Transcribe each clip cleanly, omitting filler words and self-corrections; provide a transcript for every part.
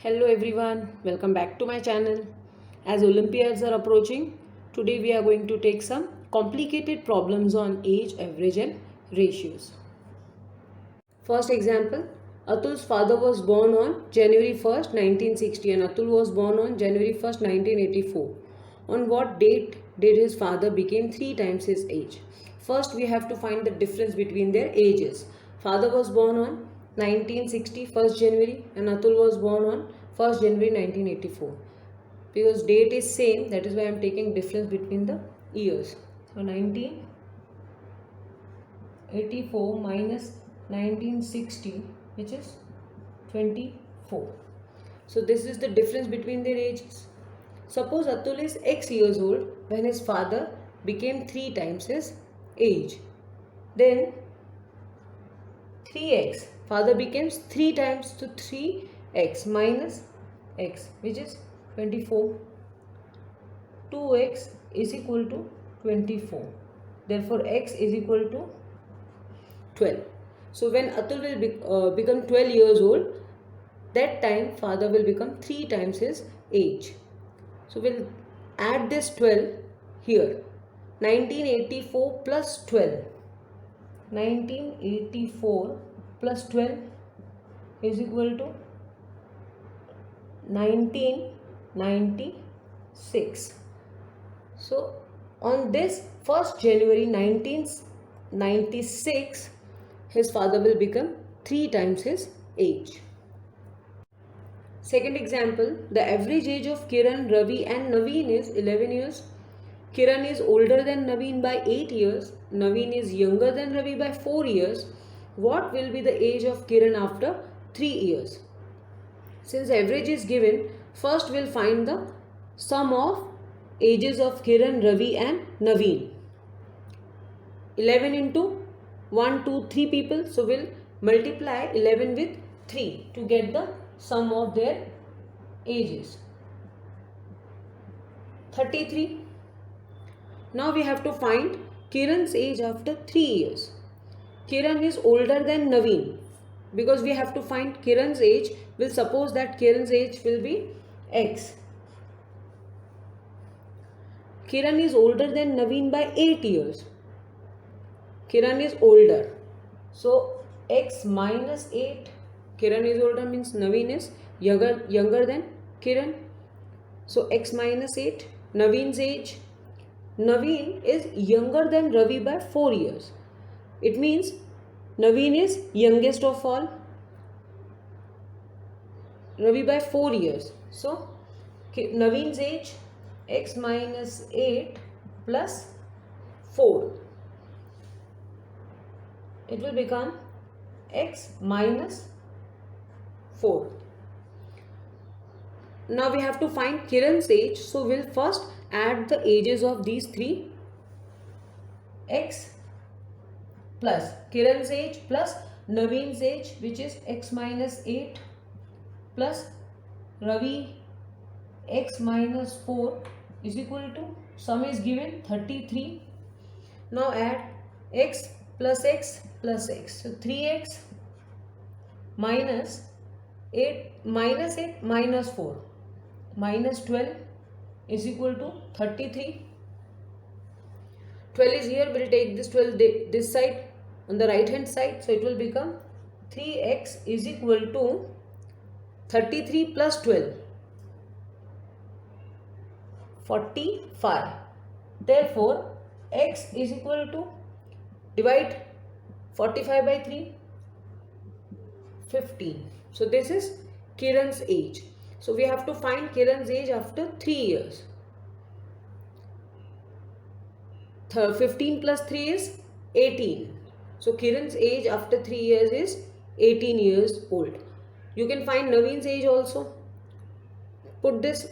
Hello everyone, welcome back to my channel. As Olympiads are approaching, today we are going to take some complicated problems on age, average and ratios. First example, Atul's father was born on January 1st, 1960 and Atul was born on January 1st, 1984. On what date did his father become 3 times his age? First we have to find the difference between their ages. Father was born on 1960 1st January and Atul was born on 1st January 1984. Because date is same, that is why I am taking difference between the years. So 1984 minus 1960, which is 24. So this is the difference between their ages. Suppose Atul is X years old when his father became 3 times his age. Then 3x, father becomes 3 times, to 3x minus x, which is 24. 2x is equal to 24. Therefore x is equal to 12. So when Atul will become 12 years old, that time father will become 3 times his age. So we'll add this 12 here. 1984 plus 12. 1984 plus 12 is equal to 1996. So on this 1st January 1996, his father will become 3 times his age. Second example, the average age of Kiran, Ravi and Naveen is 11 years. Kiran is older than Naveen by 8 years. Naveen is younger than Ravi by 4 years. What will be the age of Kiran after 3 years? Since average is given, first we'll find the sum of ages of Kiran, Ravi and Naveen. 11 into 1, 2, 3 people. So we'll multiply 11 with 3 to get the sum of their ages. 33. Now we have to find Kiran's age after 3 years. Kiran is older than Naveen. Because we have to find Kiran's age, we'll suppose that Kiran's age will be X. Kiran is older than Naveen by 8 years. Kiran is older. So X minus 8. Kiran is older means Naveen is younger than Kiran. So X minus 8. Naveen's age. Naveen is younger than Ravi by 4 years. It means Naveen is youngest of all. Ravi by 4 years. So Naveen's age, X minus 8 plus 4. It will become X minus 4. Now we have to find Kiran's age. So we'll first add the ages of these three. X plus Kiran's age plus Naveen's age, which is X minus 8 plus Ravi X minus 4 is equal to, sum is given 33. Now add X plus X plus X. So 3X minus 8 minus 4 minus 12 is equal to 33. 12 is here, we'll take this 12 this side on the right hand side. So it will become 3x is equal to 33 plus 12, 45. Therefore x is equal to, divide 45 by 3, 15. So this is Kiran's age. So we have to find Kiran's age after 3 years. 15 plus 3 is 18. So Kiran's age after 3 years is 18 years old. You can find Naveen's age also. Put this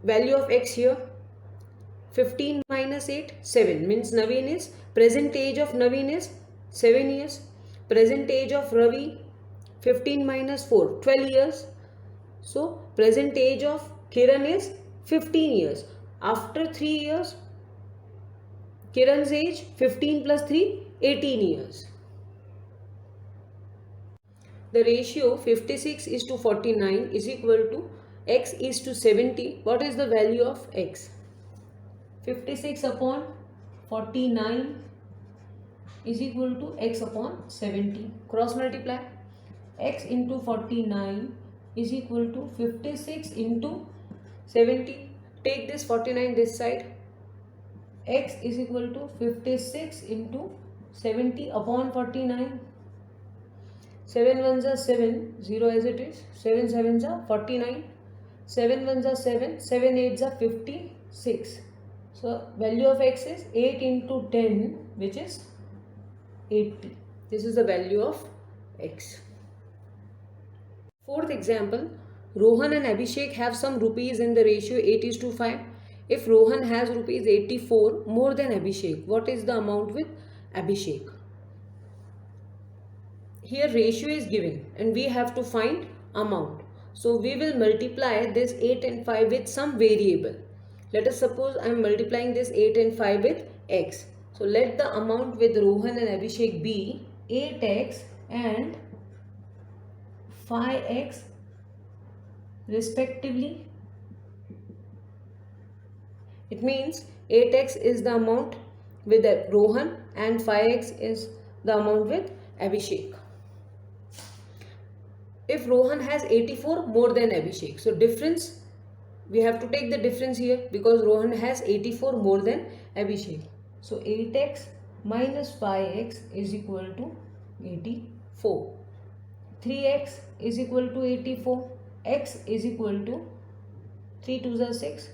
value of x here. 15 minus 8, 7. Means Naveen is, present age of Naveen is 7 years. Present age of Ravi, 15 minus 4, 12 years. So present age of Kiran is 15 years. After 3 years, Kiran's age 15 plus 3, 18 years. the ratio 56 is to 49 is equal to x is to 70. What is the value of x? 56 upon 49 is equal to x upon 70. Cross multiply. X into 49 is equal to 56 into 70. Take this 49 this side. X is equal to 56 into 70 upon 49. 7 ones are 7, 0 as it is. 7 sevens are 49. 7 ones are 7, 7 eights are 56. So value of x is 8 into 10, which is 80. This is the value of x. Fourth example, Rohan and Abhishek have some rupees in the ratio 8 is to 5. If Rohan has rupees 84 more than Abhishek, what is the amount with Abhishek? Here ratio is given and we have to find amount. So we will multiply this 8 and 5 with some variable. Let us suppose I am multiplying this 8 and 5 with x. So let the amount with Rohan and Abhishek be 8x and 5x respectively. It means 8x is the amount with Rohan and 5x is the amount with Abhishek. If Rohan has 84 more than Abhishek, so difference, we have to take the difference here because Rohan has 84 more than Abhishek. So 8x minus 5x is equal to 84. 3x is equal to 84. X is equal to 3 2s are 6.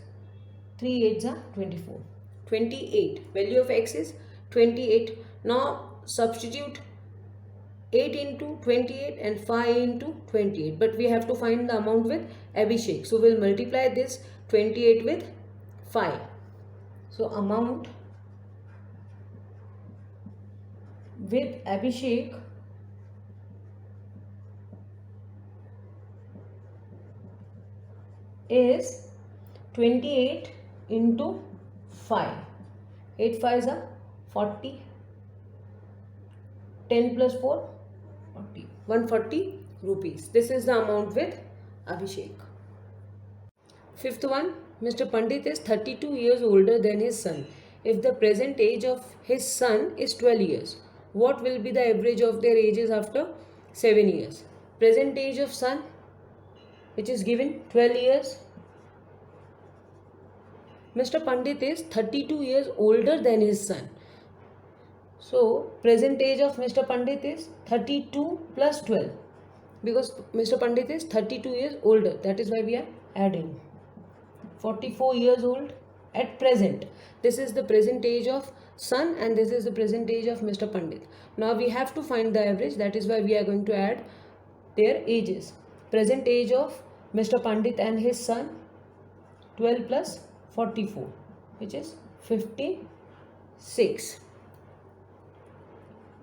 3 8s are 24. 28. Value of x is 28. Now substitute 8 into 28 and 5 into 28. But we have to find the amount with Abhishek. So we'll multiply this 28 with 5. So amount with Abhishek is 28 into 5. 8 5s are 40. 10 plus 4, 40. 140 rupees. This is the amount with Abhishek. Fifth one, Mr. Pandit is 32 years older than his son. If the present age of his son is 12 years, what will be the average of their ages after 7 years? Present age of son, which is given 12 years. Mr. Pandit is 32 years older than his son. So, present age of Mr. Pandit is 32 plus 12 because Mr. Pandit is 32 years older. That is why we are adding. 44 years old at present. This is the present age of son and this is the present age of Mr. Pandit. Now we have to find the average. That is why we are going to add their ages. Present age of Mr. Pandit and his son, 12 plus 44, which is 56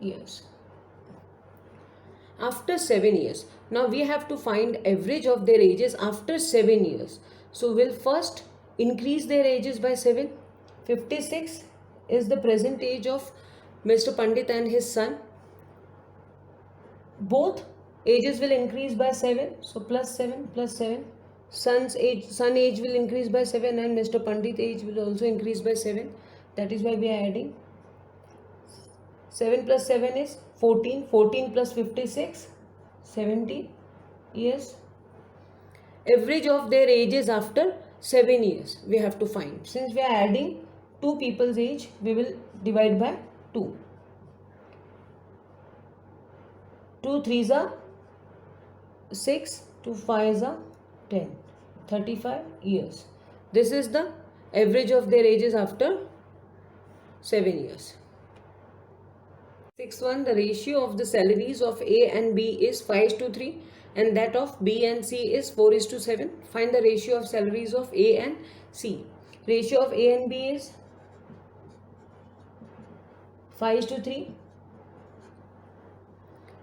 years. After 7 years, now we have to find average of their ages after 7 years. So we'll first increase their ages by 7. 56 is the present age of Mr. Pandit and his son. Both ages will increase by 7. So plus 7 plus 7. Son age will increase by 7 and Mr. Pandit age will also increase by 7. That is why we are adding. 7 plus 7 is 14. 14 plus 56, 70 years. Average of their ages after 7 years we have to find. Since we are adding 2 people's age, we will divide by 2. 2 3s are 6, 2 5s are 10. 35 years. This is the average of their ages after 7 years. Sixth one, the ratio of the salaries of A and B is 5:3 and that of B and C is 4:7. Find the ratio of salaries of A and C. Ratio of A and B is 5:3.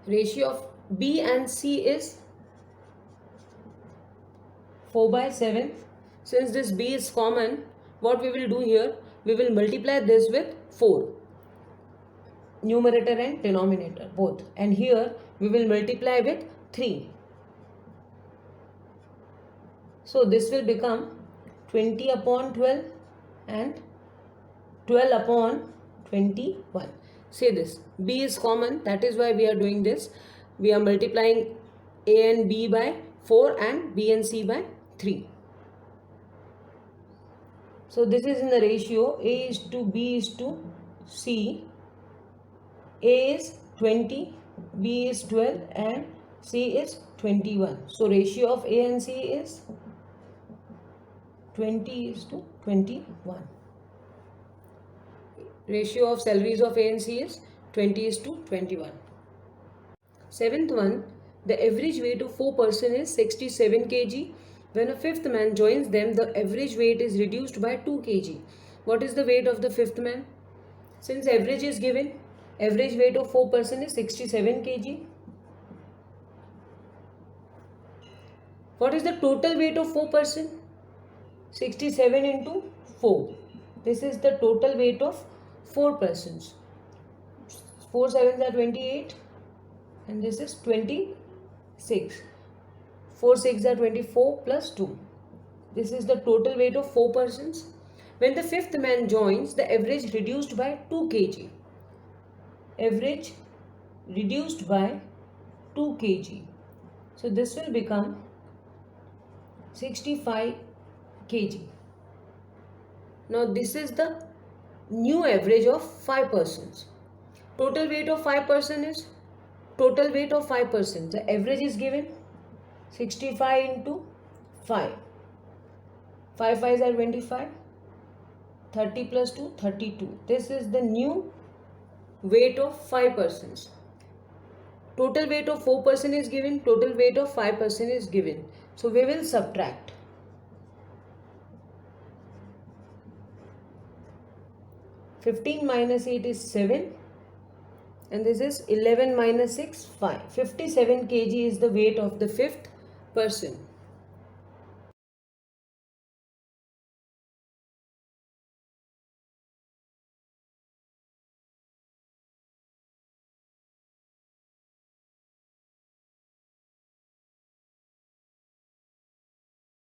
Ratio of B and C is 4/7. Since this B is common, what we will do here, we will multiply this with 4. Numerator and denominator both, and here we will multiply with 3. So this will become 20 upon 12 and 12 upon 21. Say this. B is common. That is why we are doing this. We are multiplying A and B by 4 and B and C by 3. So this is in the ratio A is to B is to C. A is 20, B is 12 and C is 21. So ratio of A and C is 20 is to 21. Ratio of salaries of A and C is 20 is to 21. Seventh one, the average weight of 4 persons is 67 kg. When a fifth man joins them, the average weight is reduced by 2 kg. What is the weight of the fifth man? Since average is given, average weight of 4 persons is 67 kg. What is the total weight of 4 persons? 67 into 4. This is the total weight of 4 persons. 4 sevens are 28 and this is 26. 4 6 are 24 plus 2. This is the total weight of 4 persons. When the fifth man joins, the average reduced by 2 kg. Average reduced by 2 kg. So this will become 65 kg. Now this is the new average of 5 persons. Total weight of 5 persons is total weight of 5 persons. The average is given 65 into 5. 5 5s are 25. 30 plus 2, 32. This is the new weight of 5 persons. Total weight of 4 persons is given. Total weight of 5 persons is given. So we will subtract. 15 minus 8 is 7 and this is 11 minus 6, 5. 57 kg is the weight of the fifth person.